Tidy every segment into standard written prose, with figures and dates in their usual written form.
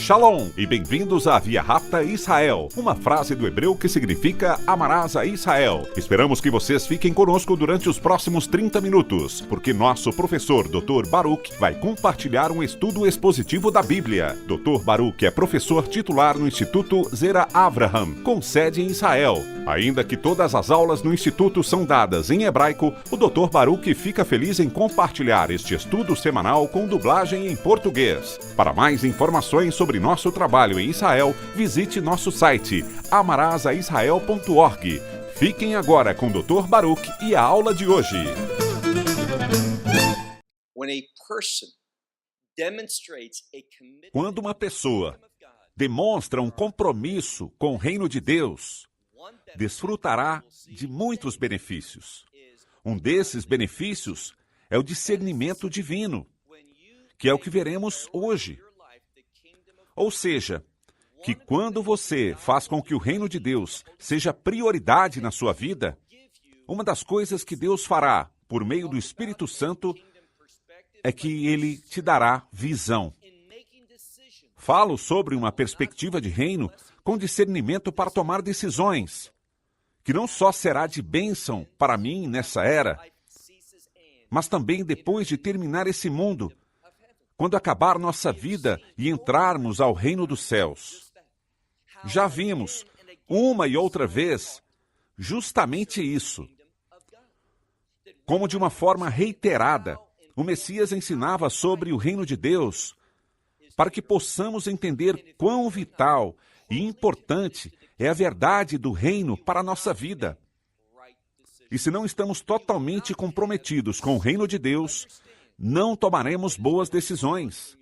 Shalom e bem-vindos a Via Rapta Israel, uma frase do hebreu que significa amarás a Israel. Esperamos que vocês fiquem conosco durante os próximos 30 minutos, porque nosso professor Dr. Baruch vai compartilhar um estudo expositivo da Bíblia. Dr. Baruch é professor titular no Instituto Zera Avraham, com sede em Israel. Ainda que todas as aulas no Instituto são dadas em hebraico, o Dr. Baruch fica feliz em compartilhar este estudo semanal com dublagem em português. Para mais informações sobre nosso trabalho em Israel, visite nosso site amarasaisrael.org. Fiquem agora com o Dr. Baruch e a aula de hoje. Quando uma pessoa demonstra um compromisso com o reino de Deus, desfrutará de muitos benefícios. Um desses benefícios é o discernimento divino, que é o que veremos hoje. Ou seja, que quando você faz com que o reino de Deus seja prioridade na sua vida, uma das coisas que Deus fará por meio do Espírito Santo é que Ele te dará visão. Falo sobre uma perspectiva de reino com discernimento para tomar decisões, que não só será de bênção para mim nessa era, mas também depois de terminar esse mundo, quando acabar nossa vida e entrarmos ao reino dos céus. Já vimos, uma e outra vez, justamente isso. Como de uma forma reiterada, o Messias ensinava sobre o reino de Deus, para que possamos entender quão vital e importante é a verdade do reino para a nossa vida. E se não estamos totalmente comprometidos com o reino de Deus, não tomaremos boas decisões,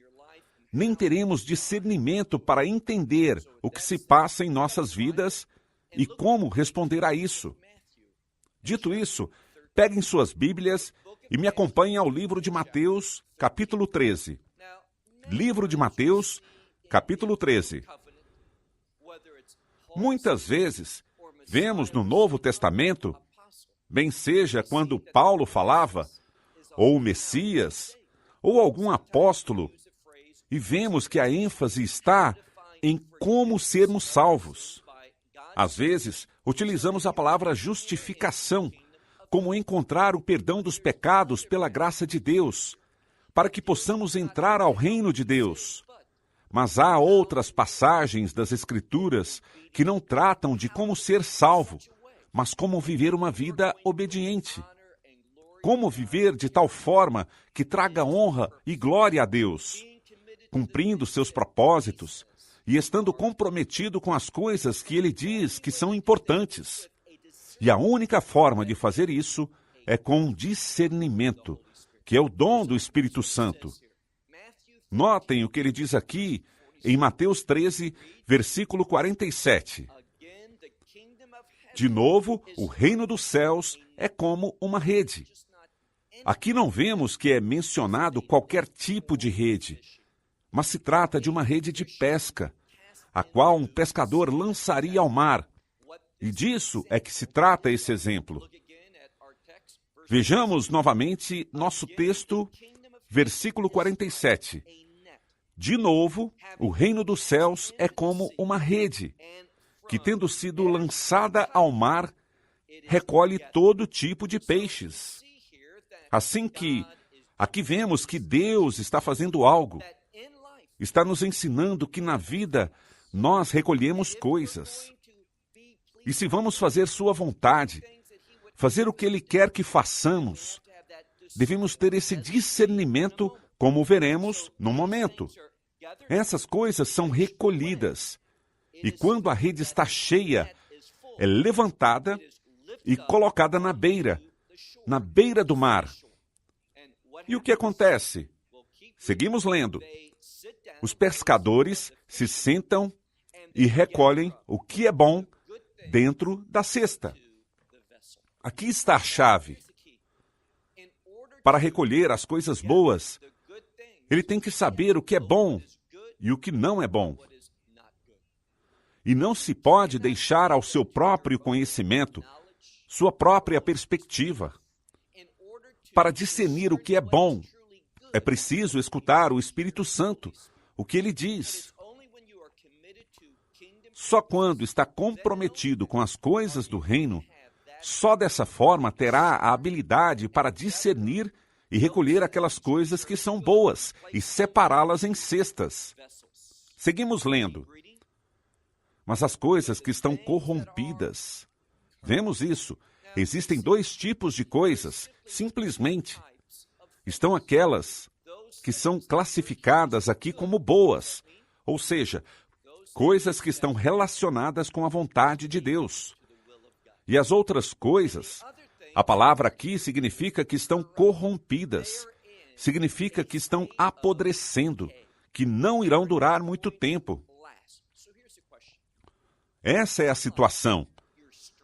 nem teremos discernimento para entender o que se passa em nossas vidas e como responder a isso. Dito isso, peguem suas Bíblias e me acompanhem ao livro de Mateus, capítulo 13. Livro de Mateus, capítulo 13. Muitas vezes, vemos no Novo Testamento, bem seja quando Paulo falava, ou o Messias, ou algum apóstolo, e vemos que a ênfase está em como sermos salvos. Às vezes, utilizamos a palavra justificação, como encontrar o perdão dos pecados pela graça de Deus, para que possamos entrar ao reino de Deus. Mas há outras passagens das Escrituras que não tratam de como ser salvo, mas como viver uma vida obediente. Como viver de tal forma que traga honra e glória a Deus, cumprindo seus propósitos e estando comprometido com as coisas que Ele diz que são importantes. E a única forma de fazer isso é com discernimento, que é o dom do Espírito Santo. Notem o que ele diz aqui em Mateus 13, versículo 47. De novo, o reino dos céus é como uma rede. Aqui não vemos que é mencionado qualquer tipo de rede, mas se trata de uma rede de pesca, a qual um pescador lançaria ao mar. E disso é que se trata esse exemplo. Vejamos novamente nosso texto, versículo 47. De novo, o reino dos céus é como uma rede, que tendo sido lançada ao mar, recolhe todo tipo de peixes. Assim que, aqui vemos que Deus está fazendo algo. Está nos ensinando que na vida nós recolhemos coisas. E se vamos fazer sua vontade, fazer o que Ele quer que façamos, devemos ter esse discernimento, como veremos no momento. Essas coisas são recolhidas. E quando a rede está cheia, é levantada e colocada na beira do mar. E o que acontece? Seguimos lendo. Os pescadores se sentam e recolhem o que é bom dentro da cesta. Aqui está a chave. Para recolher as coisas boas, ele tem que saber o que é bom e o que não é bom. E não se pode deixar ao seu próprio conhecimento, sua própria perspectiva. Para discernir o que é bom, é preciso escutar o Espírito Santo, o que ele diz. Só quando está comprometido com as coisas do reino, só dessa forma terá a habilidade para discernir e recolher aquelas coisas que são boas e separá-las em cestas. Seguimos lendo. Mas as coisas que estão corrompidas, vemos isso. Existem dois tipos de coisas, simplesmente. Estão aquelas que são classificadas aqui como boas, ou seja, coisas que estão relacionadas com a vontade de Deus. E as outras coisas, a palavra aqui significa que estão corrompidas, significa que estão apodrecendo, que não irão durar muito tempo. Essa é a situação.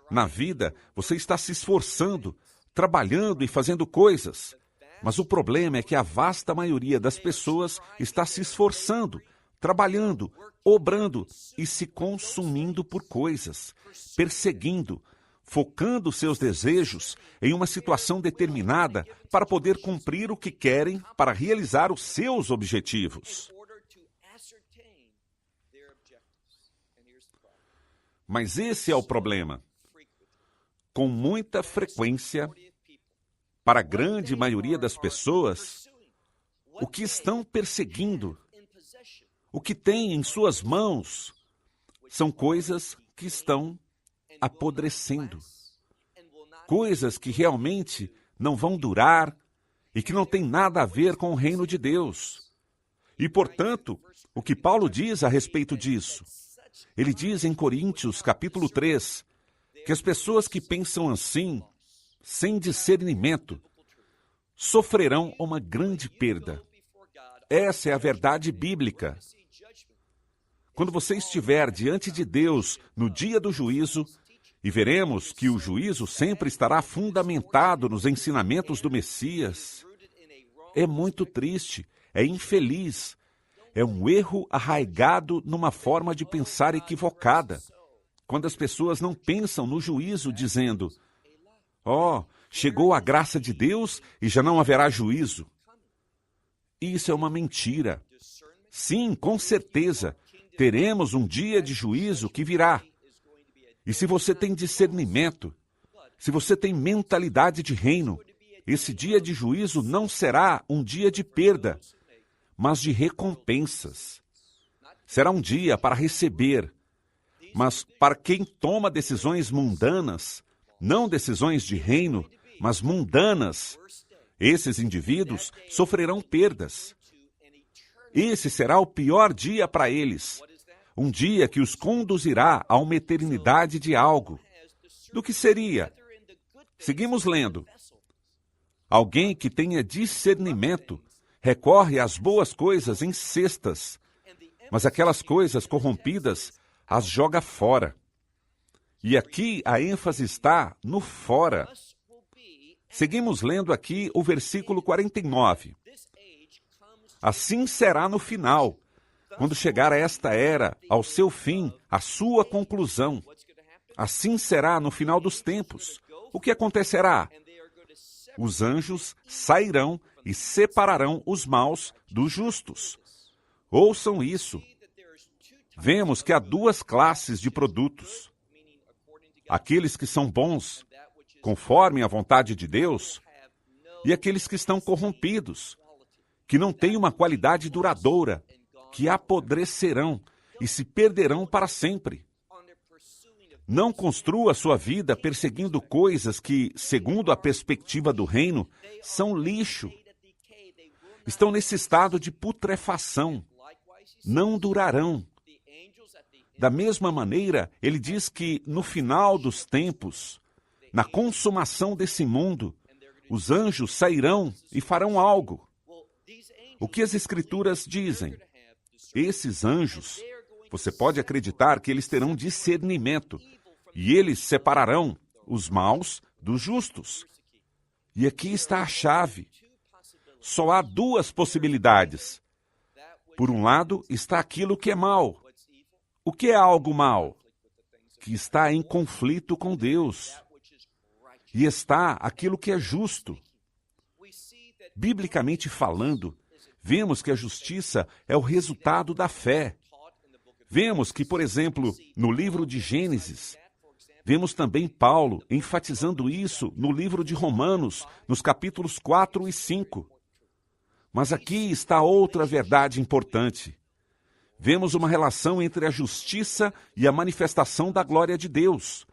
Na vida, você está se esforçando, trabalhando e fazendo coisas, mas o problema é que a vasta maioria das pessoas está se esforçando, trabalhando, obrando e se consumindo por coisas, perseguindo, focando seus desejos em uma situação determinada para poder cumprir o que querem para realizar os seus objetivos. Mas esse é o problema. Com muita frequência, para a grande maioria das pessoas, o que estão perseguindo, o que têm em suas mãos, são coisas que estão apodrecendo. Coisas que realmente não vão durar e que não têm nada a ver com o reino de Deus. E, portanto, o que Paulo diz a respeito disso? Ele diz em Coríntios, capítulo 3, que as pessoas que pensam assim, sem discernimento, sofrerão uma grande perda. Essa é a verdade bíblica. Quando você estiver diante de Deus no dia do juízo, e veremos que o juízo sempre estará fundamentado nos ensinamentos do Messias, é muito triste, é infeliz, é um erro arraigado numa forma de pensar equivocada. Quando as pessoas não pensam no juízo dizendo, chegou a graça de Deus e já não haverá juízo. Isso é uma mentira. Sim, com certeza, teremos um dia de juízo que virá. E se você tem discernimento, se você tem mentalidade de reino, esse dia de juízo não será um dia de perda, mas de recompensas. Será um dia para receber, mas para quem toma decisões mundanas, não decisões de reino, mas mundanas, esses indivíduos sofrerão perdas. Esse será o pior dia para eles, um dia que os conduzirá a uma eternidade de algo. Do que seria? Seguimos lendo. Alguém que tenha discernimento recorre às boas coisas em cestas, mas aquelas coisas corrompidas as joga fora. E aqui a ênfase está no fora. Seguimos lendo aqui o versículo 49. Assim será no final, quando chegar a esta era, ao seu fim, a sua conclusão. Assim será no final dos tempos. O que acontecerá? Os anjos sairão e separarão os maus dos justos. Ouçam isso. Vemos que há duas classes de produtos. Aqueles que são bons, conforme a vontade de Deus, e aqueles que estão corrompidos, que não têm uma qualidade duradoura, que apodrecerão e se perderão para sempre. Não construa sua vida perseguindo coisas que, segundo a perspectiva do reino, são lixo. Estão nesse estado de putrefação. Não durarão. Da mesma maneira, ele diz que no final dos tempos, na consumação desse mundo, os anjos sairão e farão algo. O que as Escrituras dizem? Esses anjos, você pode acreditar que eles terão discernimento, e eles separarão os maus dos justos. E aqui está a chave. Só há duas possibilidades. Por um lado, está aquilo que é mal. O que é algo mal? Que está em conflito com Deus. E está aquilo que é justo. Biblicamente falando, vemos que a justiça é o resultado da fé. Vemos que, por exemplo, no livro de Gênesis, vemos também Paulo enfatizando isso no livro de Romanos, nos capítulos 4 e 5. Mas aqui está outra verdade importante. Vemos uma relação entre a justiça e a manifestação da glória de Deus.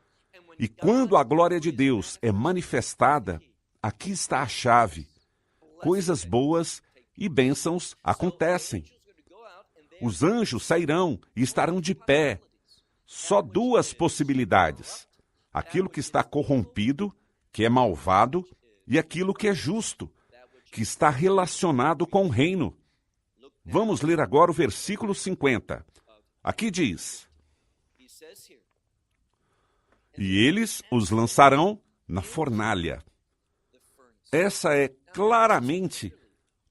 E quando a glória de Deus é manifestada, aqui está a chave. Coisas boas e bênçãos acontecem. Os anjos sairão e estarão de pé. Só duas possibilidades: aquilo que está corrompido, que é malvado, e aquilo que é justo, que está relacionado com o reino. Vamos ler agora o versículo 50. Aqui diz: e eles os lançarão na fornalha. Essa é claramente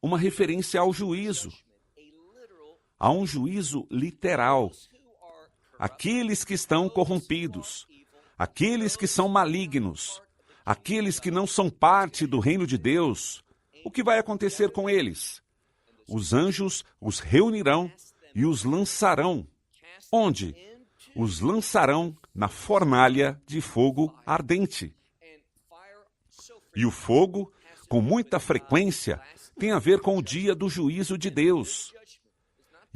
uma referência ao juízo. Há um juízo literal. Aqueles que estão corrompidos, aqueles que são malignos, aqueles que não são parte do reino de Deus, o que vai acontecer com eles? Os anjos os reunirão e os lançarão. Onde? Os lançarão na fornalha de fogo ardente. E o fogo, com muita frequência, tem a ver com o dia do juízo de Deus.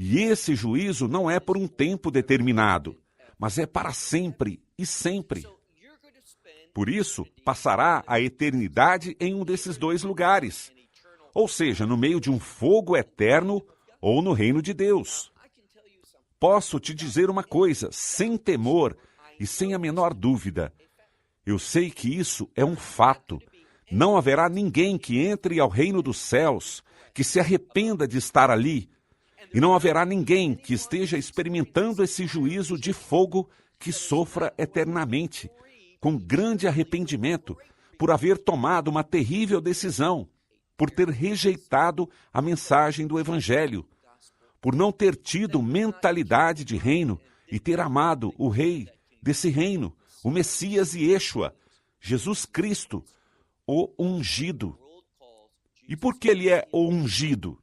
E esse juízo não é por um tempo determinado, mas é para sempre e sempre. Por isso, passará a eternidade em um desses dois lugares, ou seja, no meio de um fogo eterno ou no reino de Deus. Posso te dizer uma coisa, sem temor e sem a menor dúvida. Eu sei que isso é um fato. Não haverá ninguém que entre ao reino dos céus, que se arrependa de estar ali, e não haverá ninguém que esteja experimentando esse juízo de fogo que sofra eternamente, com grande arrependimento, por haver tomado uma terrível decisão, por ter rejeitado a mensagem do Evangelho, por não ter tido mentalidade de reino e ter amado o Rei desse reino, o Messias e Yeshua, Jesus Cristo, o ungido. E por que ele é o ungido?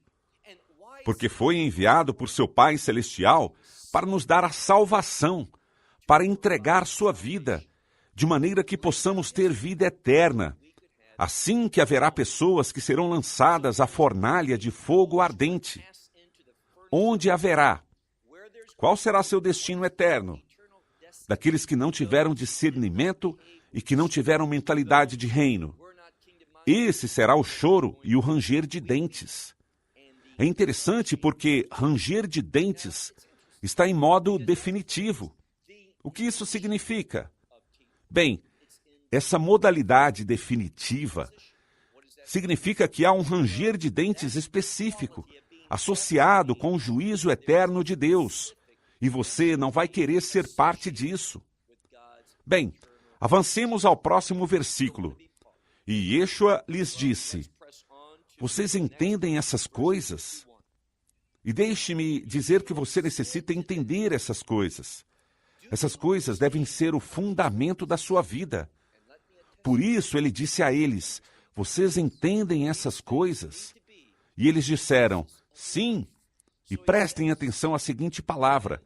Porque foi enviado por seu Pai Celestial para nos dar a salvação, para entregar sua vida, de maneira que possamos ter vida eterna. Assim que haverá pessoas que serão lançadas à fornalha de fogo ardente. Onde haverá? Qual será seu destino eterno? Daqueles que não tiveram discernimento e que não tiveram mentalidade de reino. Esse será o choro e o ranger de dentes. É interessante porque ranger de dentes está em modo definitivo. O que isso significa? Bem, essa modalidade definitiva significa que há um ranger de dentes específico, associado com o juízo eterno de Deus, e você não vai querer ser parte disso. Bem, avancemos ao próximo versículo. E Yeshua lhes disse: vocês entendem essas coisas? E deixe-me dizer que você necessita entender essas coisas. Essas coisas devem ser o fundamento da sua vida. Por isso ele disse a eles: vocês entendem essas coisas? E eles disseram: sim. E prestem atenção à seguinte palavra.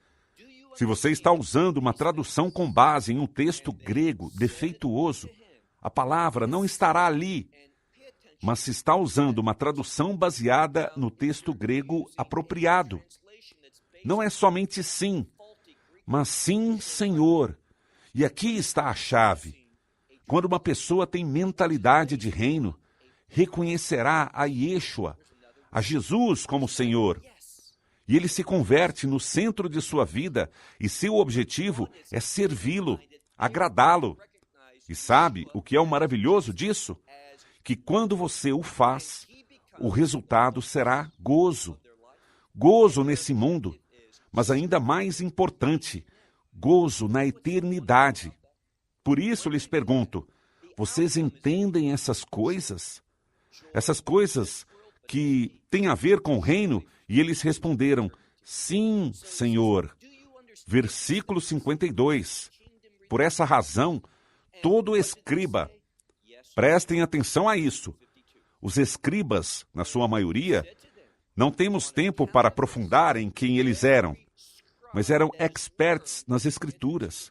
Se você está usando uma tradução com base em um texto grego defeituoso, a palavra não estará ali. Mas se está usando uma tradução baseada no texto grego apropriado, não é somente sim, mas sim, Senhor. E aqui está a chave. Quando uma pessoa tem mentalidade de reino, reconhecerá a Yeshua, a Jesus como Senhor. E ele se converte no centro de sua vida e seu objetivo é servi-lo, agradá-lo. E sabe o que é o maravilhoso disso? Que quando você o faz, o resultado será gozo. Gozo nesse mundo, mas ainda mais importante, gozo na eternidade. Por isso lhes pergunto, vocês entendem essas coisas? Essas coisas que têm a ver com o reino? E eles responderam, sim, Senhor. Versículo 52. Por essa razão, todo escriba, prestem atenção a isso. Os escribas, na sua maioria, não temos tempo para aprofundar em quem eles eram. mas eram experts nas Escrituras.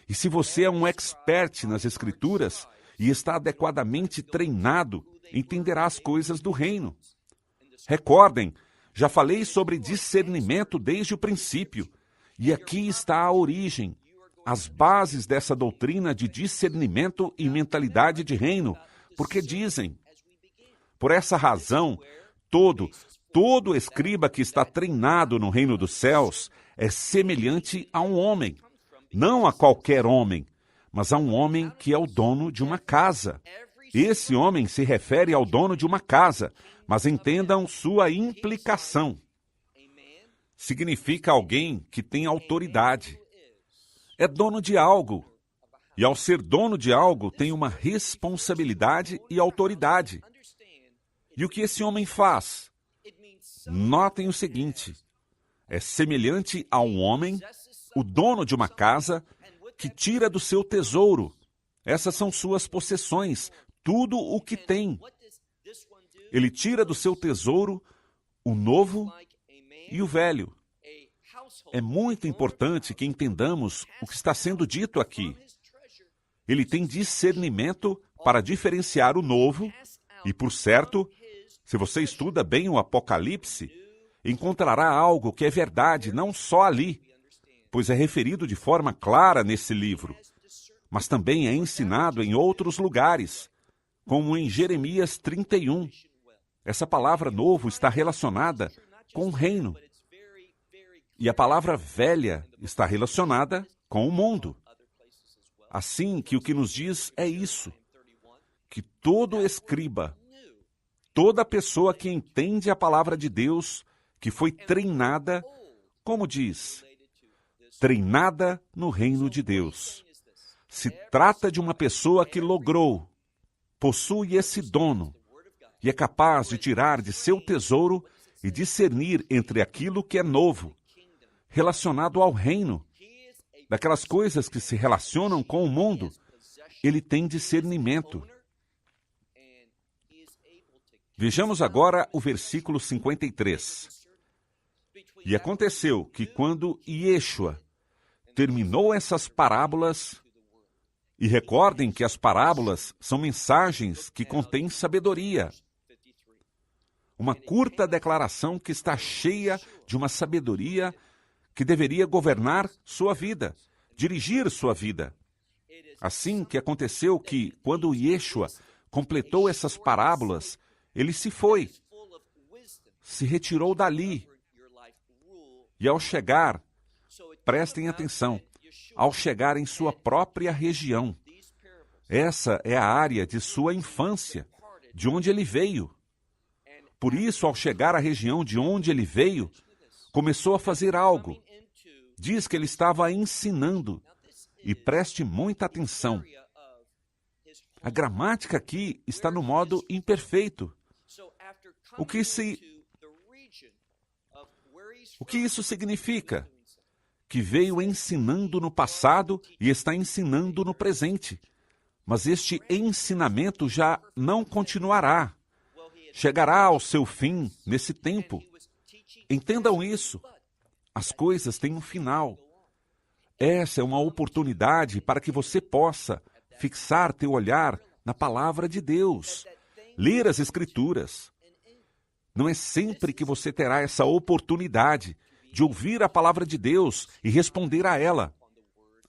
E se você é um expert nas Escrituras e está adequadamente treinado, entenderá as coisas do reino. Recordem, já falei sobre discernimento desde o princípio, e aqui está a origem, as bases dessa doutrina de discernimento e mentalidade de reino, porque dizem, por essa razão, todo escriba que está treinado no reino dos céus é semelhante a um homem, não a qualquer homem, mas a um homem que é o dono de uma casa. Esse homem se refere ao dono de uma casa, mas entendam sua implicação. Significa alguém que tem autoridade. É dono de algo. E ao ser dono de algo, tem uma responsabilidade e autoridade. E o que esse homem faz? Notem o seguinte: é semelhante a um homem, o dono de uma casa, que tira do seu tesouro. Essas são suas possessões, tudo o que tem. Ele tira do seu tesouro o novo e o velho. É muito importante que entendamos o que está sendo dito aqui. Ele tem discernimento para diferenciar o novo, e por certo, se você estuda bem o Apocalipse, encontrará algo que é verdade não só ali, pois é referido de forma clara nesse livro, mas também é ensinado em outros lugares, como em Jeremias 31. Essa palavra novo está relacionada com o reino. E a palavra velha está relacionada com o mundo. Assim que o que nos diz é isso, que todo escriba, toda pessoa que entende a palavra de Deus, que foi treinada, como diz, treinada no reino de Deus. Se trata de uma pessoa que logrou, possui esse dono, e é capaz de tirar de seu tesouro e discernir entre aquilo que é novo, relacionado ao reino, daquelas coisas que se relacionam com o mundo. Ele tem discernimento. Vejamos agora o versículo 53. E aconteceu que quando Yeshua terminou essas parábolas, e recordem que as parábolas são mensagens que contêm sabedoria, uma curta declaração que está cheia de uma sabedoria que deveria governar sua vida, dirigir sua vida. Assim que aconteceu que, quando Yeshua completou essas parábolas, ele se foi, se retirou dali. E ao chegar, prestem atenção, ao chegar em sua própria região, essa é a área de sua infância, de onde ele veio. Por isso, ao chegar à região de onde ele veio, começou a fazer algo. Diz que ele estava ensinando. E preste muita atenção. A gramática aqui está no modo imperfeito. O que isso significa? Que veio ensinando no passado e está ensinando no presente. Mas este ensinamento já não continuará. Chegará ao seu fim nesse tempo. Entendam isso. As coisas têm um final. Essa é uma oportunidade para que você possa fixar teu olhar na palavra de Deus, ler as Escrituras. Não é sempre que você terá essa oportunidade de ouvir a palavra de Deus e responder a ela.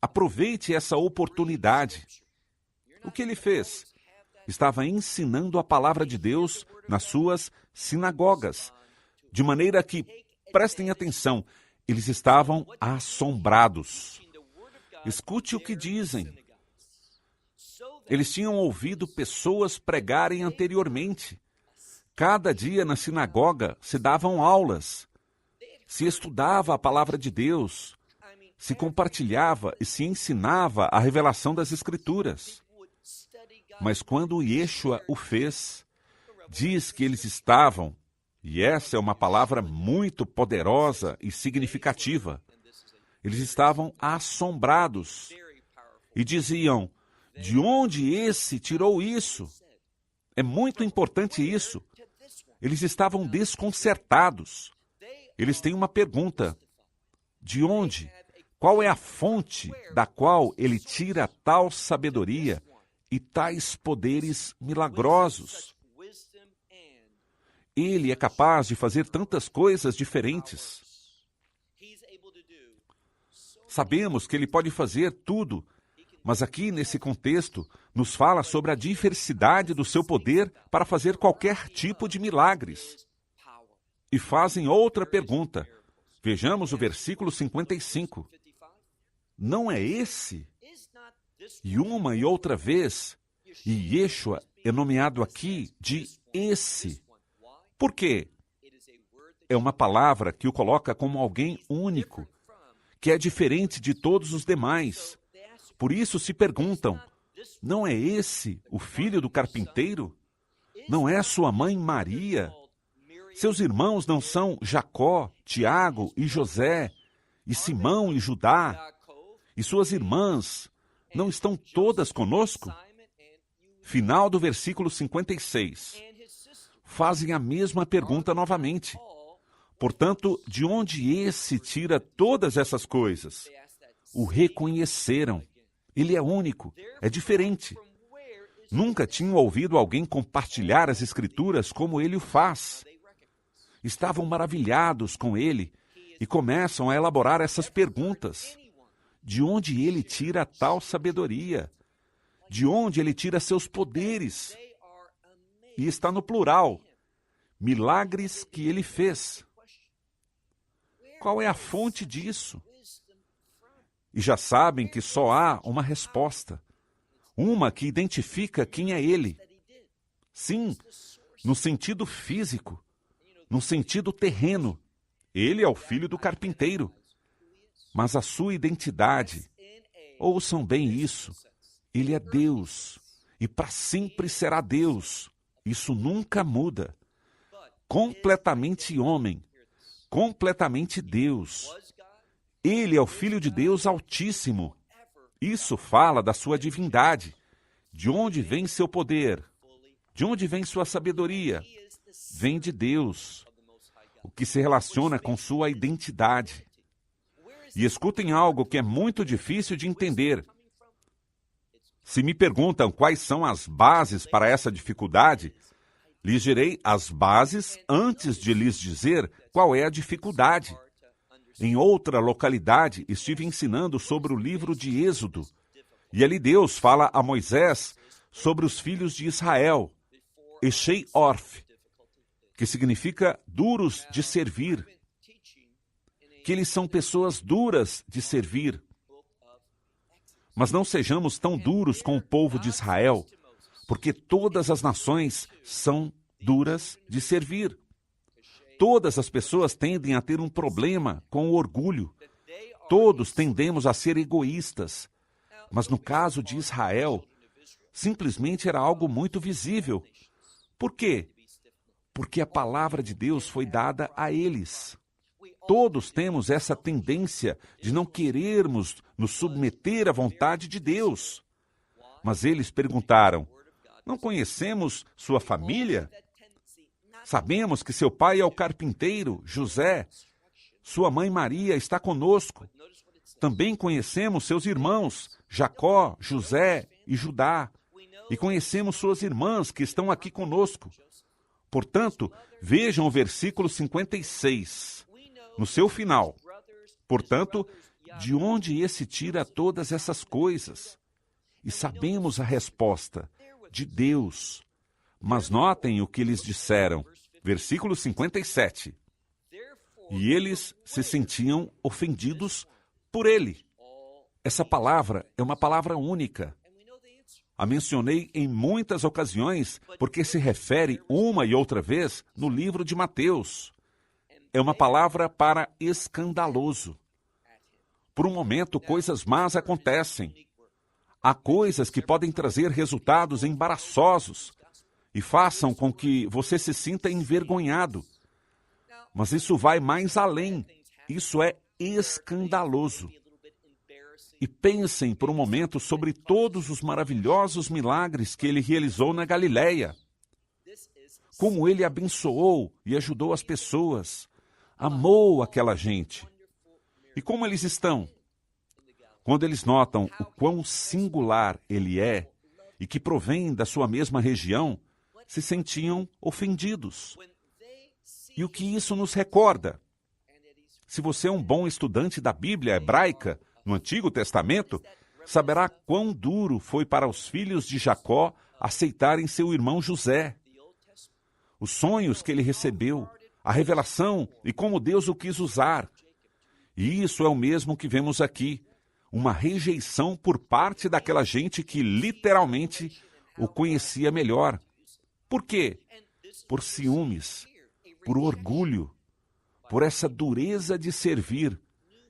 Aproveite essa oportunidade. O que ele fez? Estava ensinando a palavra de Deus nas suas sinagogas, de maneira que, prestem atenção, eles estavam assombrados. Escute o que dizem. Eles tinham ouvido pessoas pregarem anteriormente. Cada dia na sinagoga se davam aulas, se estudava a palavra de Deus, se compartilhava e se ensinava a revelação das Escrituras. Mas quando Yeshua o fez, diz que eles estavam, e essa é uma palavra muito poderosa e significativa, eles estavam assombrados e diziam: de onde esse tirou isso? É muito importante isso. Eles estavam desconcertados. Eles têm uma pergunta: De onde? Qual é a fonte da qual ele tira tal sabedoria e tais poderes milagrosos? Ele é capaz de fazer tantas coisas diferentes. Sabemos que ele pode fazer tudo, mas aqui nesse contexto nos fala sobre a diversidade do seu poder para fazer qualquer tipo de milagres. E fazem outra pergunta. Vejamos o versículo 55. Não é esse? E uma e outra vez, e Yeshua é nomeado aqui de esse. Por quê? É uma palavra que o coloca como alguém único, que é diferente de todos os demais. Por isso se perguntam, não é esse o filho do carpinteiro? Não é sua mãe Maria? Seus irmãos não são Jacó, Tiago e José, e Simão e Judá? E suas irmãs não estão todas conosco? Final do versículo 56. Fazem a mesma pergunta novamente. Portanto, de onde esse tira todas essas coisas? O reconheceram. Ele é único, é diferente. Nunca tinham ouvido alguém compartilhar as Escrituras como ele o faz. Estavam maravilhados com ele e começam a elaborar essas perguntas. De onde ele tira tal sabedoria? De onde ele tira seus poderes? E está no plural. Milagres que ele fez. Qual é a fonte disso? E já sabem que só há uma resposta. Uma que identifica quem é ele. Sim, no sentido físico, no sentido terreno. Ele é o filho do carpinteiro. Mas a sua identidade, ouçam bem isso, ele é Deus, e para sempre será Deus. Isso nunca muda. Completamente homem, completamente Deus. Ele é o Filho de Deus Altíssimo. Isso fala da sua divindade. De onde vem seu poder? De onde vem sua sabedoria? Vem de Deus, o que se relaciona com sua identidade. E escutem algo que é muito difícil de entender. Se me perguntam quais são as bases para essa dificuldade, lhes direi as bases antes de lhes dizer qual é a dificuldade. Em outra localidade, estive ensinando sobre o livro de Êxodo, e ali Deus fala a Moisés sobre os filhos de Israel, Eshei Orf, que significa duros de servir, que eles são pessoas duras de servir. Mas não sejamos tão duros com o povo de Israel, porque todas as nações são duras de servir. Todas as pessoas tendem a ter um problema com o orgulho. Todos tendemos a ser egoístas. Mas no caso de Israel, simplesmente era algo muito visível. Por quê? Porque a palavra de Deus foi dada a eles. Todos temos essa tendência de não querermos nos submeter à vontade de Deus. Mas eles perguntaram, não conhecemos sua família? Sabemos que seu pai é o carpinteiro, José. Sua mãe Maria está conosco. Também conhecemos seus irmãos, Jacó, José e Judá. E conhecemos suas irmãs que estão aqui conosco. Portanto, vejam o versículo 56. No seu final. Portanto, de onde esse tira todas essas coisas? E sabemos a resposta, de Deus. Mas notem o que eles disseram. Versículo 57. E eles se sentiam ofendidos por ele. Essa palavra é uma palavra única. A mencionei em muitas ocasiões porque se refere uma e outra vez no livro de Mateus. É uma palavra para escandaloso. Por um momento, coisas más acontecem. Há coisas que podem trazer resultados embaraçosos e façam com que você se sinta envergonhado. Mas isso vai mais além. Isso é escandaloso. E pensem por um momento sobre todos os maravilhosos milagres que ele realizou na Galileia. Como ele abençoou e ajudou as pessoas. Amou aquela gente. E como eles estão? Quando eles notam o quão singular ele é e que provém da sua mesma região, se sentiam ofendidos. E o que isso nos recorda? Se você é um bom estudante da Bíblia hebraica, no Antigo Testamento, saberá quão duro foi para os filhos de Jacó aceitarem seu irmão José. Os sonhos que ele recebeu, a revelação e como Deus o quis usar. E isso é o mesmo que vemos aqui, uma rejeição por parte daquela gente que literalmente o conhecia melhor. Por quê? Por ciúmes, por orgulho, por essa dureza de servir.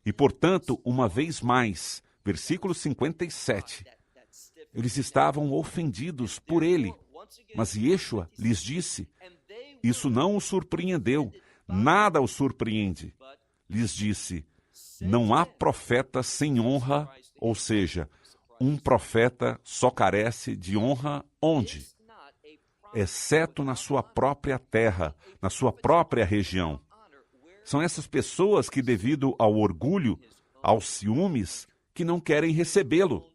E, portanto, uma vez mais, versículo 57, eles estavam ofendidos por ele. Mas Yeshua lhes disse, isso não o surpreendeu, nada o surpreende. Lhes disse, não há profeta sem honra, ou seja, um profeta só carece de honra onde? Exceto na sua própria terra, na sua própria região. São essas pessoas que, devido ao orgulho, aos ciúmes, que não querem recebê-lo.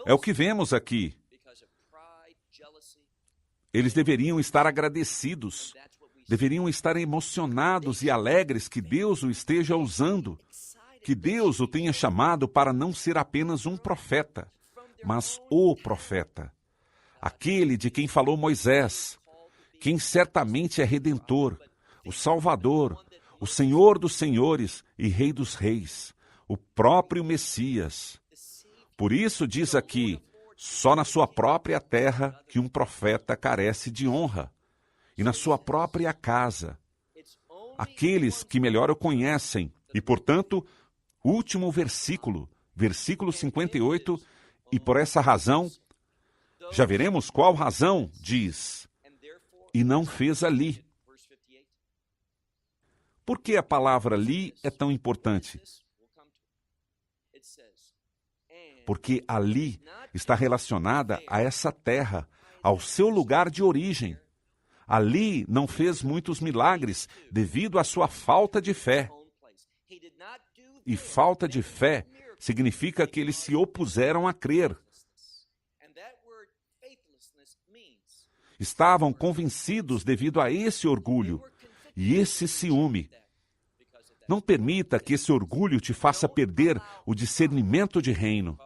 É o que vemos aqui. Eles deveriam estar agradecidos, deveriam estar emocionados e alegres que Deus o esteja usando, que Deus o tenha chamado para não ser apenas um profeta, mas o profeta, aquele de quem falou Moisés, quem certamente é Redentor, o Salvador, o Senhor dos Senhores e Rei dos Reis, o próprio Messias. Por isso diz aqui, só na sua própria terra que um profeta carece de honra, e na sua própria casa. Aqueles que melhor o conhecem, e portanto, último versículo, versículo 58, e por essa razão, já veremos qual razão, diz, e não fez ali. Por que a palavra ali é tão importante? Porque ali está relacionada a essa terra, ao seu lugar de origem. Ali não fez muitos milagres devido à sua falta de fé. E falta de fé significa que eles se opuseram a crer. Estavam convencidos devido a esse orgulho e esse ciúme. Não permita que esse orgulho te faça perder o discernimento de reino.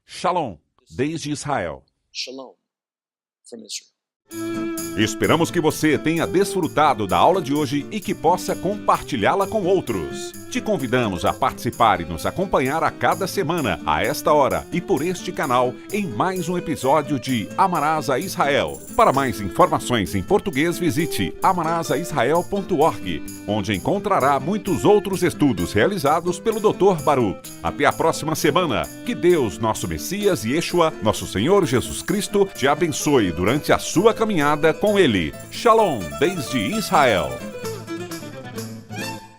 Shalom, desde Israel. Shalom from Israel. Esperamos que você tenha desfrutado da aula de hoje e que possa compartilhá-la com outros. Te convidamos a participar e nos acompanhar a cada semana, a esta hora e por este canal, em mais um episódio de Amarás a Israel. Para mais informações em português, visite amarasaisrael.org, onde encontrará muitos outros estudos realizados pelo Dr. Baruch. Até a próxima semana. Que Deus, nosso Messias e Yeshua, nosso Senhor Jesus Cristo, te abençoe durante a sua caminhada com Ele. Shalom, desde Israel.